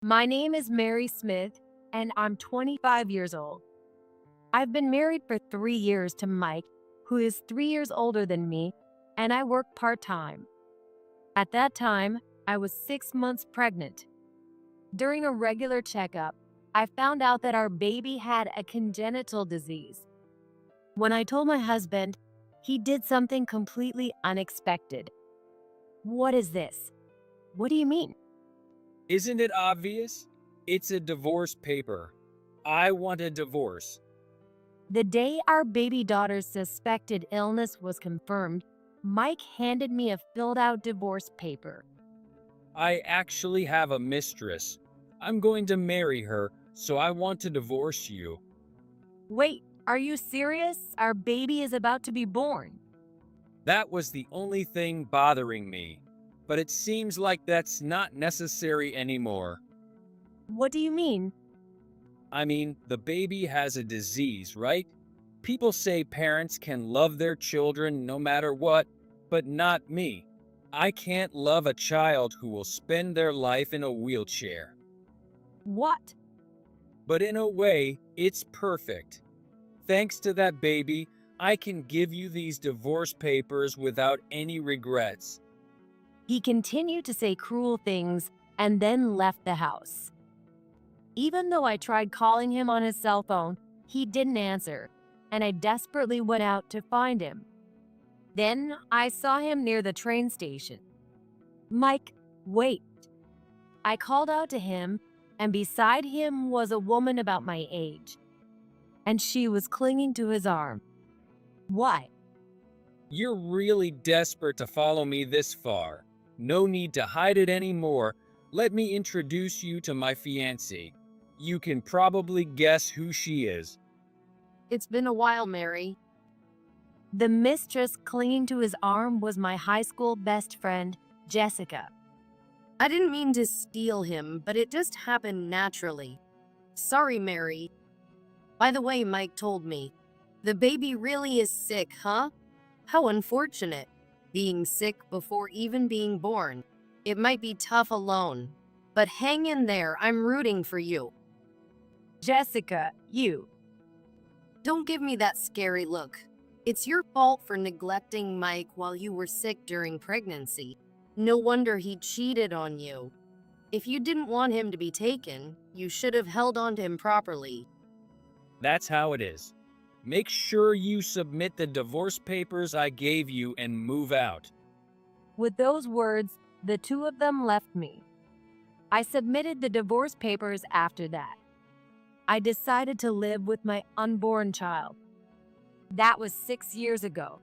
My name is Mary Smith, and I'm 25 years old. I've been married for 3 years to Mike, who is 3 years older than me, and I work part time. At that time, I was 6 months pregnant. During a regular checkup, I found out that our baby had a congenital disease. When I told my husband, he did something completely unexpected. What is this? What do you mean? Isn't it obvious? It's a divorce paper. I want a divorce. The day our baby daughter's suspected illness was confirmed, Mike handed me a filled out divorce paper. I actually have a mistress. I'm going to marry her, so I want to divorce you. Wait, are you serious? Our baby is about to be born. That was the only thing bothering me. But it seems like that's not necessary anymore. What do you mean? I mean, the baby has a disease, right? People say parents can love their children no matter what, but not me. I can't love a child who will spend their life in a wheelchair. What? But in a way, it's perfect. Thanks to that baby, I can give you these divorce papers without any regrets. He continued to say cruel things and then left the house. Even though I tried calling him on his cell phone, he didn't answer, and I desperately went out to find him. Then I saw him near the train station. Mike, wait. I called out to him, and beside him was a woman about my age, and she was clinging to his arm. Why? You're really desperate to follow me this far. No need to hide it anymore. Let me introduce you to my fiancée. You can probably guess who she is. It's been a while, Mary. The mistress clinging to his arm was my high school best friend, Jessica. I didn't mean to steal him, but it just happened naturally. Sorry, Mary. By the way, Mike told me. The baby really is sick, huh? How unfortunate. Being sick before even being born. It might be tough alone. But hang in there, I'm rooting for you. Jessica, you. Don't give me that scary look. It's your fault for neglecting Mike while you were sick during pregnancy. No wonder he cheated on you. If you didn't want him to be taken, you should have held on to him properly. That's how it is. Make sure you submit the divorce papers I gave you and move out. With those words, the two of them left me. I submitted the divorce papers after that. I decided to live with my unborn child. That was 6 years ago.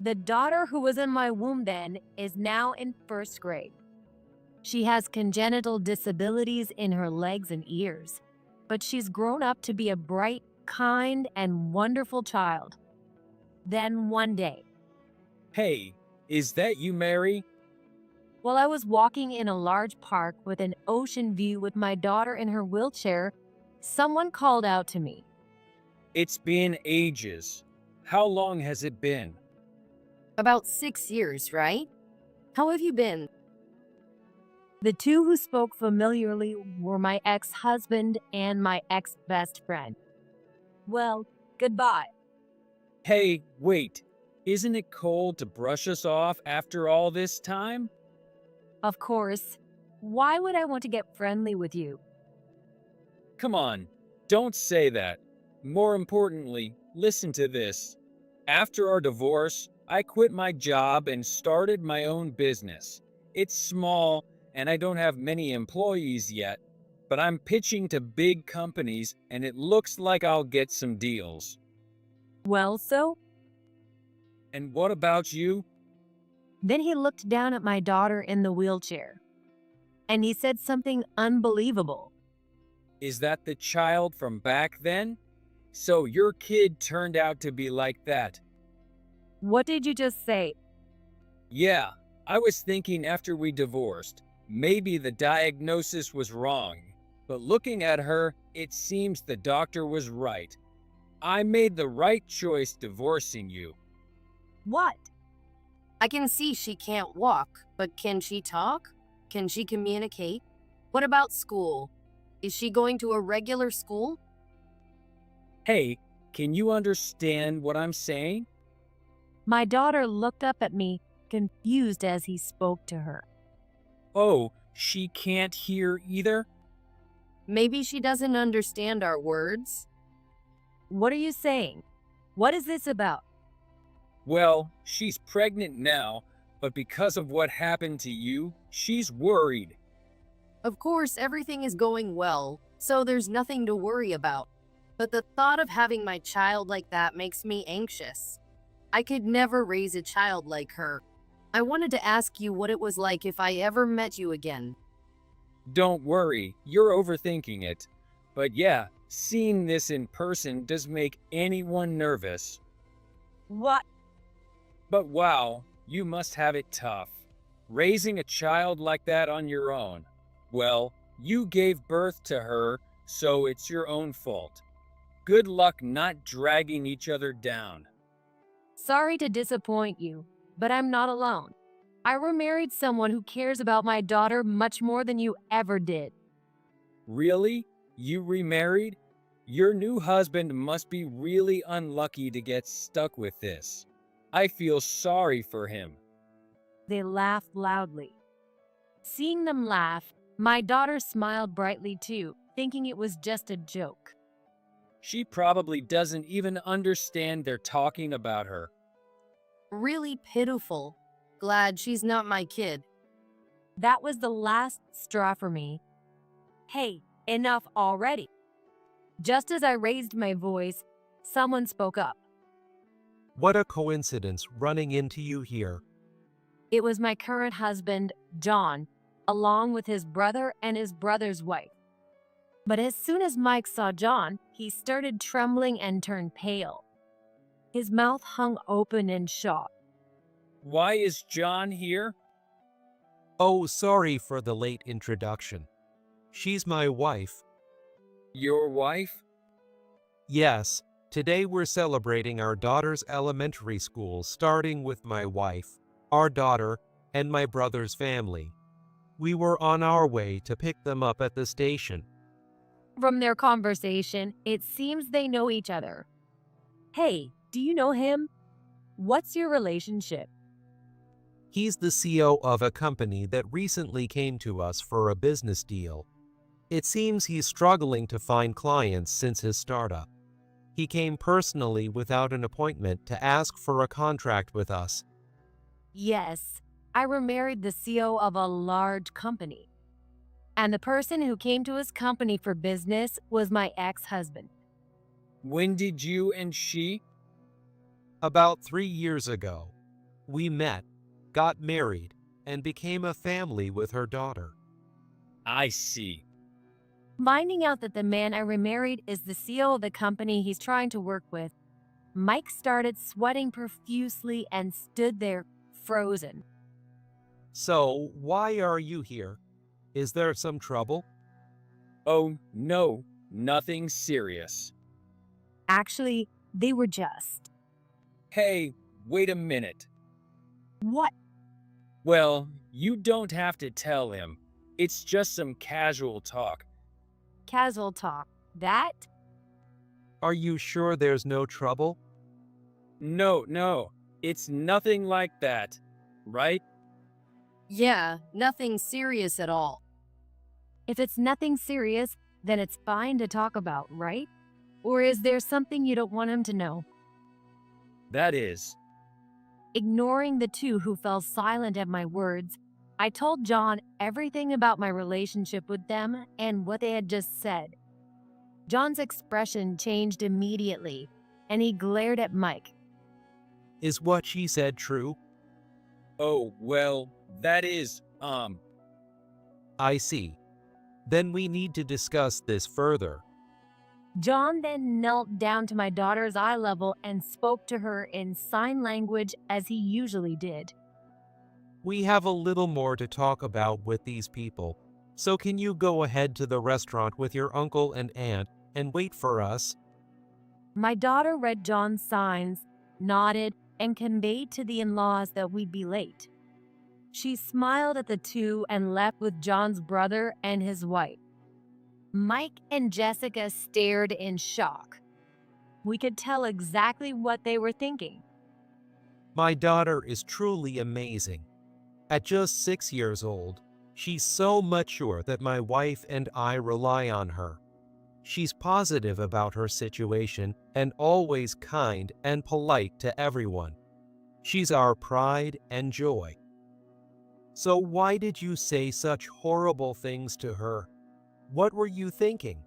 The daughter who was in my womb then is now in first grade. She has congenital disabilities in her legs and ears, but she's grown up to be a bright, kind, and wonderful child. Then one day, Hey, is that you, Mary? while I was walking in a large park with an ocean view with my daughter in her wheelchair, someone called out to me. It's been ages. How long has it been? About 6 years, right? How have you been? The two who spoke familiarly were my ex-husband and my ex-best friend. Well, goodbye. Hey, wait. Isn't it cold to brush us off after all this time? Of course. Why would I want to get friendly with you? Come on, don't say that. More importantly, listen to this. After our divorce, I quit my job and started my own business. It's small, and I don't have many employees yet, but I'm pitching to big companies, and it looks like I'll get some deals. Well, so? And what about you? Then he looked down at my daughter in the wheelchair, and he said something unbelievable. Is that the child from back then? So your kid turned out to be like that. What did you just say? Yeah, I was thinking after we divorced, maybe the diagnosis was wrong. But looking at her, it seems the doctor was right. I made the right choice divorcing you. What? I can see she can't walk, but can she talk? Can she communicate? What about school? Is she going to a regular school? Hey, can you understand what I'm saying? My daughter looked up at me, confused as he spoke to her. Oh, she can't hear either? Maybe she doesn't understand our words. What are you saying? What is this about? Well, she's pregnant now, but because of what happened to you, she's worried. Of course, everything is going well, so there's nothing to worry about. But the thought of having my child like that makes me anxious. I could never raise a child like her. I wanted to ask you what it was like if I ever met you again. Don't worry, you're overthinking it. But yeah, seeing this in person does make anyone nervous. What? But wow, you must have it tough. Raising a child like that on your own. Well, you gave birth to her, so it's your own fault. Good luck not dragging each other down. Sorry to disappoint you, but I'm not alone. I remarried someone who cares about my daughter much more than you ever did. Really? You remarried? Your new husband must be really unlucky to get stuck with this. I feel sorry for him. They laughed loudly. Seeing them laugh, my daughter smiled brightly too, thinking it was just a joke. She probably doesn't even understand they're talking about her. Really pitiful. Glad she's not my kid. That was the last straw for me. Hey, enough already. Just as I raised my voice, someone spoke up. What a coincidence running into you here. It was my current husband, John, along with his brother and his brother's wife. But as soon as Mike saw John, he started trembling and turned pale. His mouth hung open in shock. Why is John here? Oh, sorry for the late introduction. She's my wife. Your wife? Yes, today we're celebrating our daughter's elementary school, starting with my wife, our daughter, and my brother's family. We were on our way to pick them up at the station. From their conversation, it seems they know each other. Hey, do you know him? What's your relationship? He's the CEO of a company that recently came to us for a business deal. It seems he's struggling to find clients since his startup. He came personally without an appointment to ask for a contract with us. Yes, I remarried the CEO of a large company. And the person who came to his company for business was my ex-husband. When did you and she? About 3 years ago, we met, got married, and became a family with her daughter. I see. Finding out that the man I remarried is the CEO of the company he's trying to work with, Mike started sweating profusely and stood there, frozen. So, why are you here? Is there some trouble? Oh, no, nothing serious. Actually, they were just. Hey, wait a minute. What? Well, you don't have to tell him. It's just some casual talk. Casual talk. That? Are you sure there's no trouble? No, it's nothing like that, right? Yeah, nothing serious at all. If it's nothing serious, then it's fine to talk about, right? Or is there something you don't want him to know? That is. Ignoring the two who fell silent at my words, I told John everything about my relationship with them and what they had just said. John's expression changed immediately, and he glared at Mike. Is what she said true? Oh, well, that is, I see. Then we need to discuss this further. John then knelt down to my daughter's eye level and spoke to her in sign language as he usually did. We have a little more to talk about with these people, so can you go ahead to the restaurant with your uncle and aunt and wait for us? My daughter read John's signs, nodded, and conveyed to the in-laws that we'd be late. She smiled at the two and left with John's brother and his wife. Mike and Jessica stared in shock. We could tell exactly what they were thinking. My daughter is truly amazing. At just 6 years old, she's so mature that my wife and I rely on her. She's positive about her situation and always kind and polite to everyone. She's our pride and joy. So why did you say such horrible things to her? What were you thinking?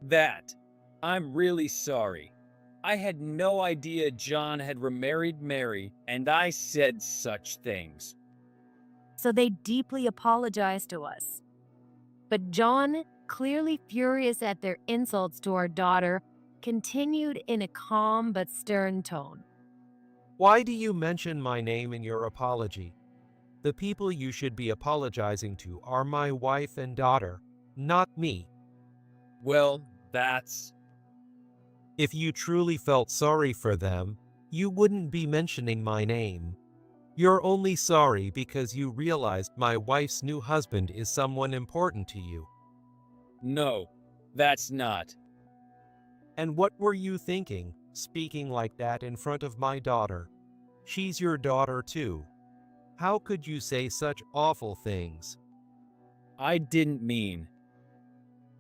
That. I'm really sorry. I had no idea John had remarried Mary, and I said such things. So they deeply apologized to us. But John, clearly furious at their insults to our daughter, continued in a calm but stern tone. Why do you mention my name in your apology? The people you should be apologizing to are my wife and daughter, not me. Well, that's... If you truly felt sorry for them, you wouldn't be mentioning my name. You're only sorry because you realized my wife's new husband is someone important to you. No, that's not. And what were you thinking, speaking like that in front of my daughter? She's your daughter too. How could you say such awful things? I didn't mean...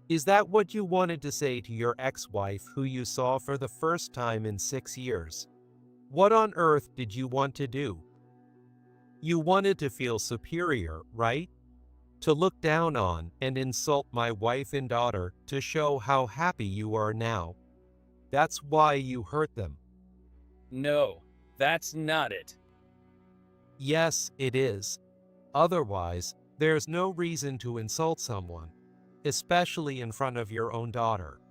Is that what you wanted to say to your ex-wife who you saw for the first time in 6 years? What on earth did you want to do? You wanted to feel superior, right? To look down on and insult my wife and daughter to show how happy you are now. That's why you hurt them. No, that's not it. Yes, it is. Otherwise, there's no reason to insult someone, especially in front of your own daughter.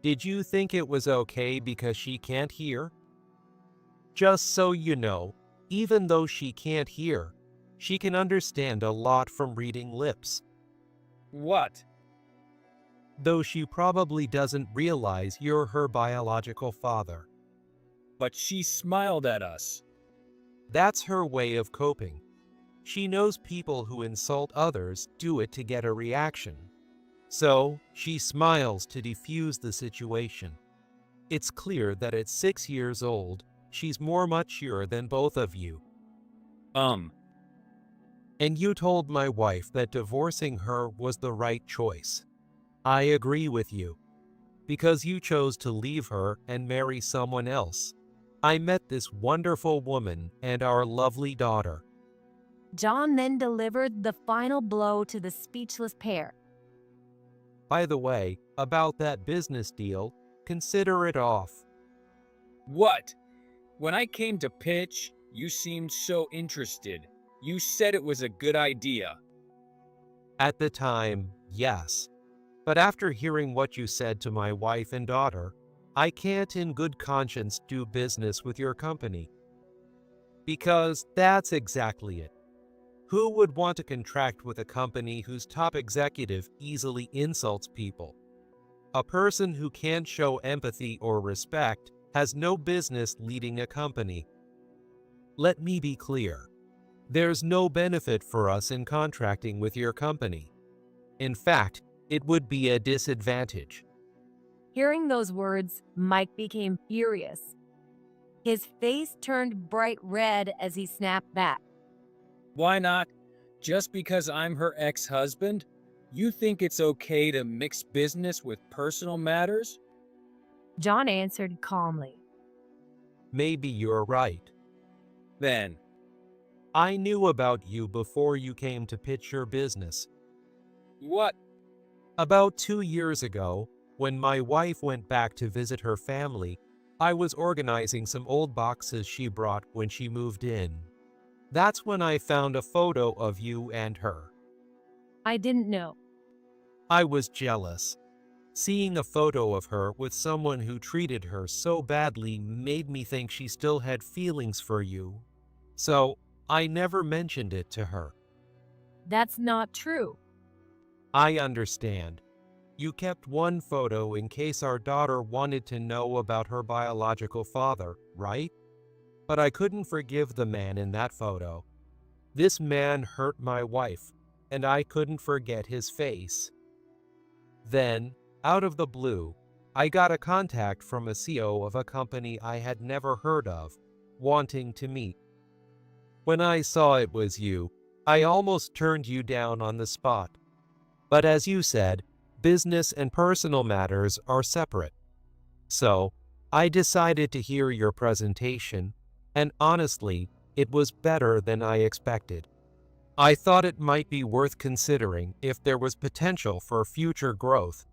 Did you think it was okay because she can't hear? Just so you know, even though she can't hear, she can understand a lot from reading lips. What? Though she probably doesn't realize you're her biological father. But she smiled at us. That's her way of coping. She knows people who insult others do it to get a reaction. So, she smiles to defuse the situation. It's clear that at 6 years old, she's more mature than both of you. And you told my wife that divorcing her was the right choice. I agree with you. Because you chose to leave her and marry someone else. I met this wonderful woman and our lovely daughter. John then delivered the final blow to the speechless pair. By the way, about that business deal, consider it off. What? When I came to pitch, you seemed so interested. You said it was a good idea. At the time, yes. But after hearing what you said to my wife and daughter, I can't in good conscience do business with your company. Because that's exactly it. Who would want to contract with a company whose top executive easily insults people? A person who can't show empathy or respect has no business leading a company. Let me be clear. There's no benefit for us in contracting with your company. In fact, it would be a disadvantage. Hearing those words, Mike became furious. His face turned bright red as he snapped back. Why not? Just because I'm her ex-husband? You think it's okay to mix business with personal matters? John answered calmly. Maybe you're right. Then, I knew about you before you came to pitch your business. what? About 2 years ago, when my wife went back to visit her family, I was organizing some old boxes she brought when she moved in. That's when I found a photo of you and her. I didn't know. I was jealous. Seeing a photo of her with someone who treated her so badly made me think she still had feelings for you. So, I never mentioned it to her. That's not true. I understand. You kept one photo in case our daughter wanted to know about her biological father, right? But I couldn't forgive the man in that photo. This man hurt my wife, and I couldn't forget his face. Then, out of the blue, I got a contact from a CEO of a company I had never heard of, wanting to meet. When I saw it was you, I almost turned you down on the spot. But as you said, business and personal matters are separate. So, I decided to hear your presentation, and honestly, it was better than I expected. I thought it might be worth considering if there was potential for future growth.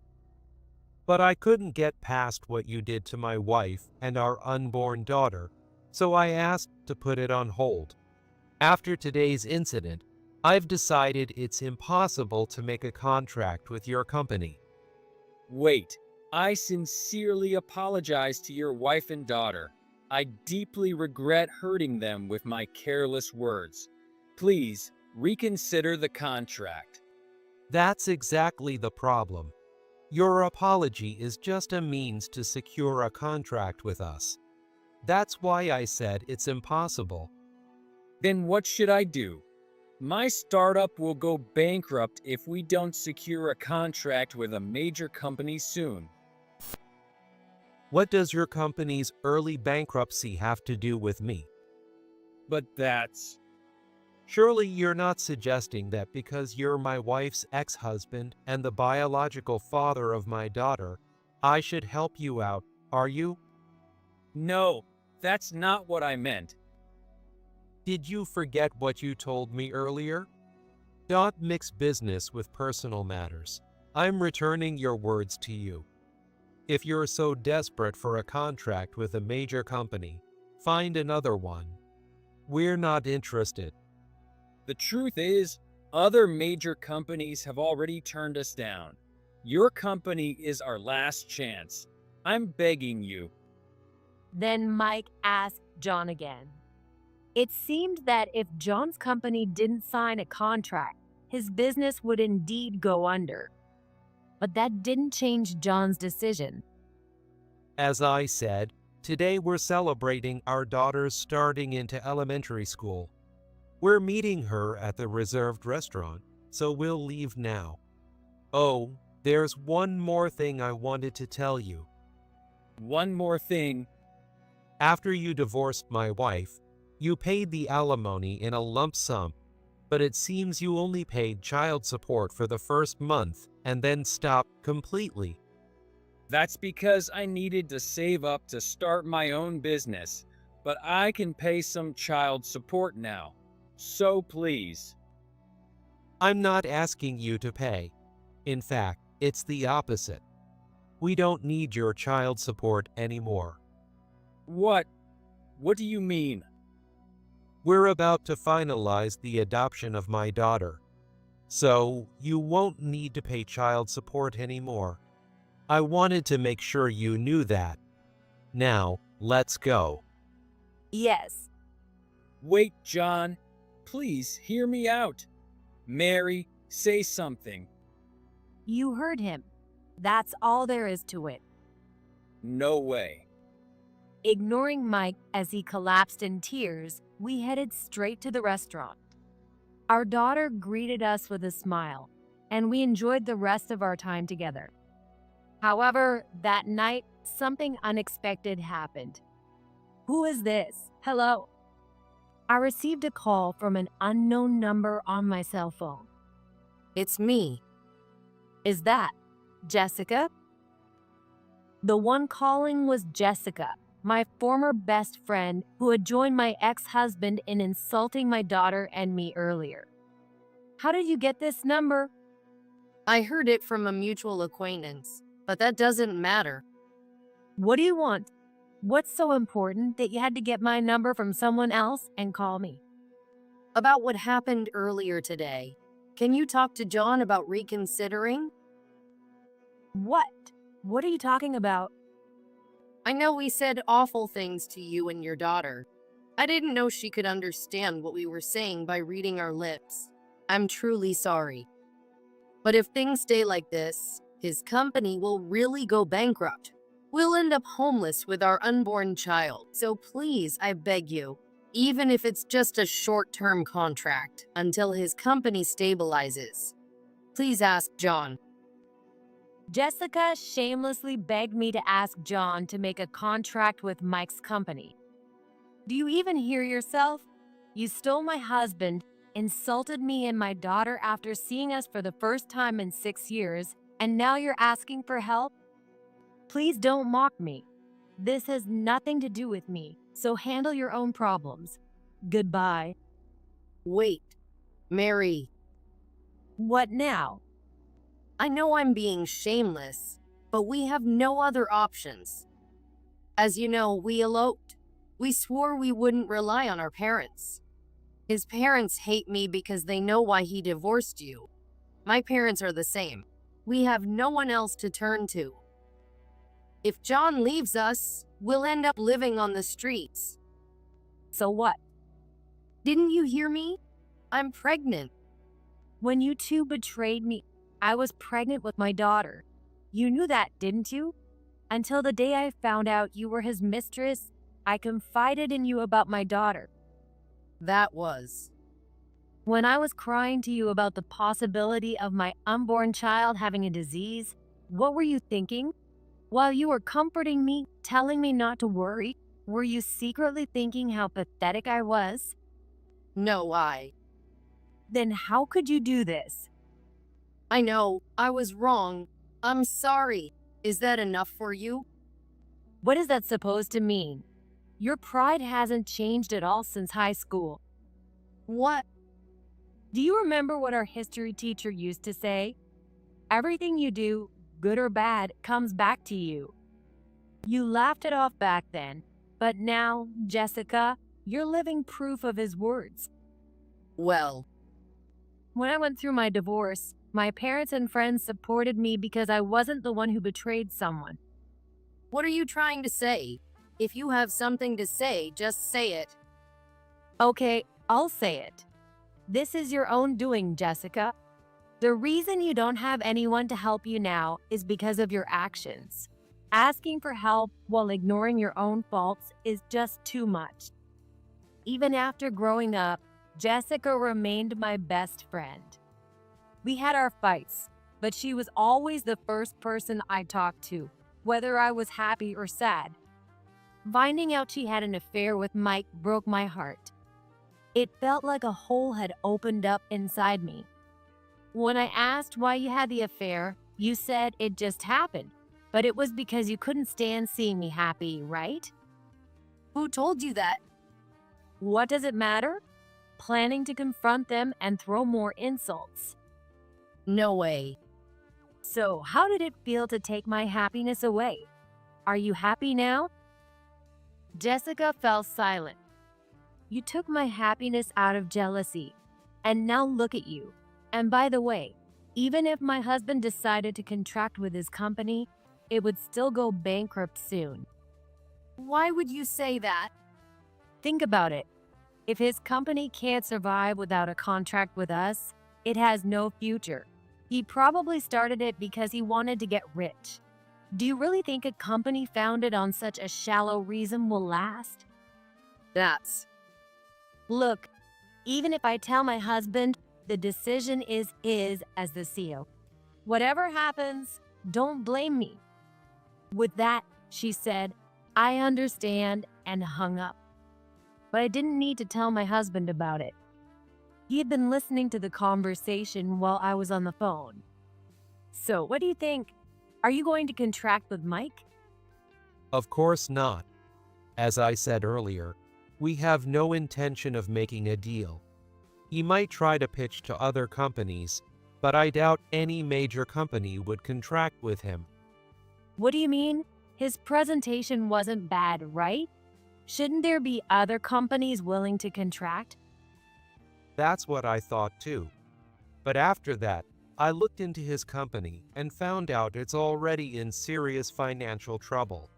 But I couldn't get past what you did to my wife and our unborn daughter, so I asked to put it on hold. After today's incident, I've decided it's impossible to make a contract with your company. Wait, I sincerely apologize to your wife and daughter. I deeply regret hurting them with my careless words. Please, reconsider the contract. That's exactly the problem. Your apology is just a means to secure a contract with us. That's why I said it's impossible. Then what should I do? My startup will go bankrupt if we don't secure a contract with a major company soon. What does your company's early bankruptcy have to do with me? But that's... Surely you're not suggesting that because you're my wife's ex-husband and the biological father of my daughter, I should help you out, are you? No, that's not what I meant. Did you forget what you told me earlier? Don't mix business with personal matters. I'm returning your words to you. If you're so desperate for a contract with a major company, find another one. We're not interested. The truth is, other major companies have already turned us down. Your company is our last chance. I'm begging you. Then Mike asked John again. It seemed that if John's company didn't sign a contract, his business would indeed go under. But that didn't change John's decision. As I said, today we're celebrating our daughter's starting into elementary school. We're meeting her at the reserved restaurant, so we'll leave now. Oh, there's one more thing I wanted to tell you. One more thing. After you divorced my wife, you paid the alimony in a lump sum, but it seems you only paid child support for the first month and then stopped completely. That's because I needed to save up to start my own business, but I can pay some child support now. So please. I'm not asking you to pay. In fact, it's the opposite. We don't need your child support anymore. What? What do you mean? We're about to finalize the adoption of my daughter, so you won't need to pay child support anymore. I wanted to make sure you knew that. Now, let's go. Yes. Wait, John. Please hear me out. Mary, say something. You heard him. That's all there is to it. No way. Ignoring Mike as he collapsed in tears, we headed straight to the restaurant. Our daughter greeted us with a smile, and we enjoyed the rest of our time together. However, that night, something unexpected happened. Who is this? Hello. I received a call from an unknown number on my cell phone. It's me. Is that Jessica? The one calling was Jessica, my former best friend who had joined my ex-husband in insulting my daughter and me earlier. How did you get this number? I heard it from a mutual acquaintance, but that doesn't matter. What do you want? What's so important that you had to get my number from someone else and call me? About what happened earlier today. Can you talk to John about reconsidering? What? What are you talking about? I know we said awful things to you and your daughter. I didn't know she could understand what we were saying by reading our lips. I'm truly sorry. But if things stay like this, his company will really go bankrupt. We'll end up homeless with our unborn child, so please, I beg you, even if it's just a short-term contract until his company stabilizes. Please ask John. Jessica shamelessly begged me to ask John to make a contract with Mike's company. Do you even hear yourself? You stole my husband, insulted me and my daughter after seeing us for the first time in 6 years, and now you're asking for help? Please don't mock me. This has nothing to do with me, so handle your own problems. Goodbye. Wait, Mary, What now? I know I'm being shameless, but we have no other options. As you know, we eloped. We swore we wouldn't rely on our parents. His parents hate me because they know why he divorced you. My parents are the same. We have no one else to turn to. If John leaves us, we'll end up living on the streets. So what? Didn't you hear me? I'm pregnant. When you two betrayed me, I was pregnant with my daughter. You knew that, didn't you? Until the day I found out you were his mistress, I confided in you about my daughter. That was. When I was crying to you about the possibility of my unborn child having a disease, what were you thinking? While you were comforting me, telling me not to worry, were you secretly thinking how pathetic I was? No, Then how could you do this? I know, I was wrong. I'm sorry. Is that enough for you? What is that supposed to mean? Your pride hasn't changed at all since high school. What? Do you remember what our history teacher used to say? Everything you do, good or bad, comes back to you. You laughed it off back then, but now, Jessica, you're living proof of his words. Well, When I went through my divorce, my parents and friends supported me because I wasn't the one who betrayed someone. what are you trying to say? If you have something to say, just say it. Okay, I'll say it. This is your own doing, Jessica. The reason you don't have anyone to help you now is because of your actions. Asking for help while ignoring your own faults is just too much. Even after growing up, Jessica remained my best friend. We had our fights, but she was always the first person I talked to, whether I was happy or sad. Finding out she had an affair with Mike broke my heart. It felt like a hole had opened up inside me. When I asked why you had the affair, you said it just happened, but it was because you couldn't stand seeing me happy, right? Who told you that? What does it matter? Planning to confront them and throw more insults. No way. So, how did it feel to take my happiness away? Are you happy now? Jessica fell silent. You took my happiness out of jealousy, and now look at you. And by the way, even if my husband decided to contract with his company, it would still go bankrupt soon. Why would you say that? Think about it. If his company can't survive without a contract with us, it has no future. He probably started it because he wanted to get rich. Do you really think a company founded on such a shallow reason will last? That's. Look, even if I tell my husband, the decision is his as the CEO. Whatever happens, don't blame me. With that, she said, I understand, and hung up. But I didn't need to tell my husband about it. He had been listening to the conversation while I was on the phone. So, what do you think? Are you going to contract with Mike? Of course not. As I said earlier, we have no intention of making a deal. He might try to pitch to other companies, but I doubt any major company would contract with him. What do you mean? His presentation wasn't bad, right? Shouldn't there be other companies willing to contract? That's what I thought too. But after that, I looked into his company and found out it's already in serious financial trouble.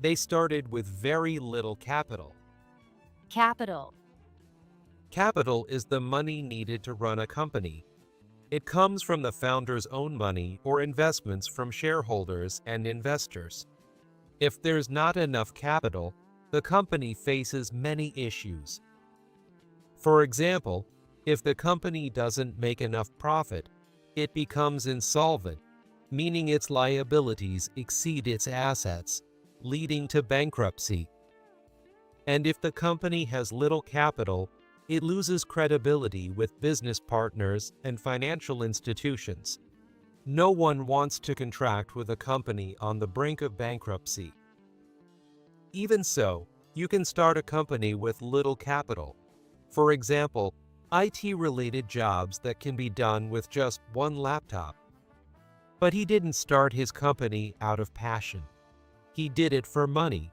They started with very little capital. Capital. Capital is the money needed to run a company. It comes from the founder's own money or investments from shareholders and investors. If there's not enough capital, the company faces many issues. For example, if the company doesn't make enough profit, it becomes insolvent, meaning its liabilities exceed its assets, leading to bankruptcy. And if the company has little capital, it loses credibility with business partners and financial institutions. No one wants to contract with a company on the brink of bankruptcy. Even so, you can start a company with little capital. For example, IT-related jobs that can be done with just one laptop. But he didn't start his company out of passion. He did it for money,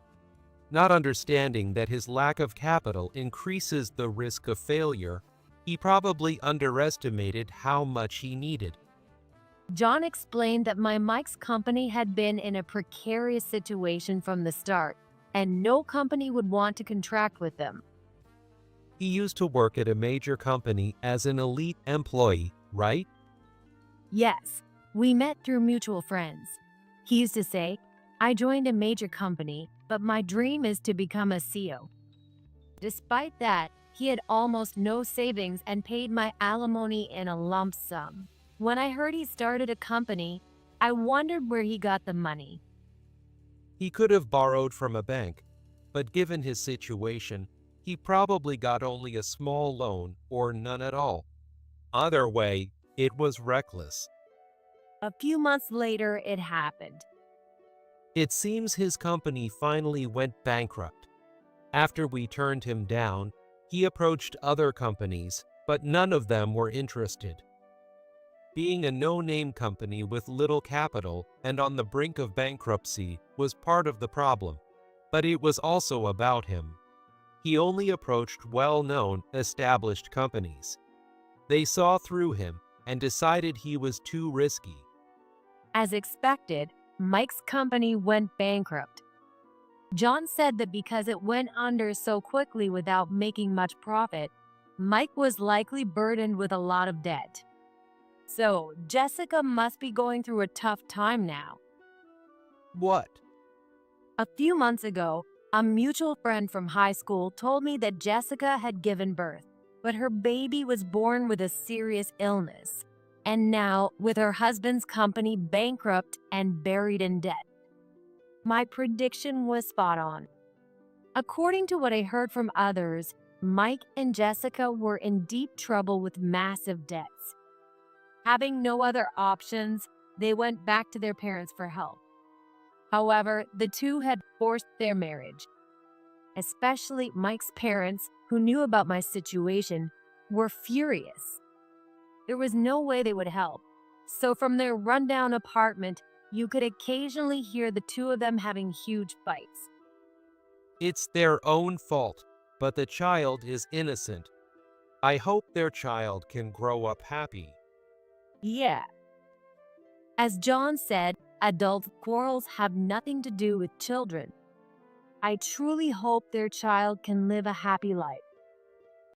not understanding that his lack of capital increases the risk of failure. He probably underestimated how much he needed. John explained that my Mike's company had been in a precarious situation from the start, and no company would want to contract with them. He used to work at a major company as an elite employee, right? Yes, we met through mutual friends. He used to say, I joined a major company, but my dream is to become a CEO. Despite that, he had almost no savings and paid my alimony in a lump sum. When I heard he started a company, I wondered where he got the money. He could have borrowed from a bank, but given his situation, he probably got only a small loan or none at all. Either way, it was reckless. A few months later, it happened. It seems his company finally went bankrupt. After we turned him down, he approached other companies, but none of them were interested. Being a no-name company with little capital and on the brink of bankruptcy was part of the problem, but it was also about him. He only approached well-known, established companies. They saw through him and decided he was too risky. As expected, Mike's company went bankrupt. John said that because it went under so quickly without making much profit, Mike was likely burdened with a lot of debt. So, Jessica must be going through a tough time now. What? A few months ago, a mutual friend from high school told me that Jessica had given birth, but her baby was born with a serious illness, and now with her husband's company bankrupt and buried in debt. My prediction was spot on. According to what I heard from others, Mike and Jessica were in deep trouble with massive debts. Having no other options, they went back to their parents for help. However, the two had forced their marriage. Especially Mike's parents, who knew about my situation, were furious. There was no way they would help. So from their rundown apartment, you could occasionally hear the two of them having huge fights. It's their own fault, but the child is innocent. I hope their child can grow up happy. Yeah. As John said, adult quarrels have nothing to do with children. I truly hope their child can live a happy life.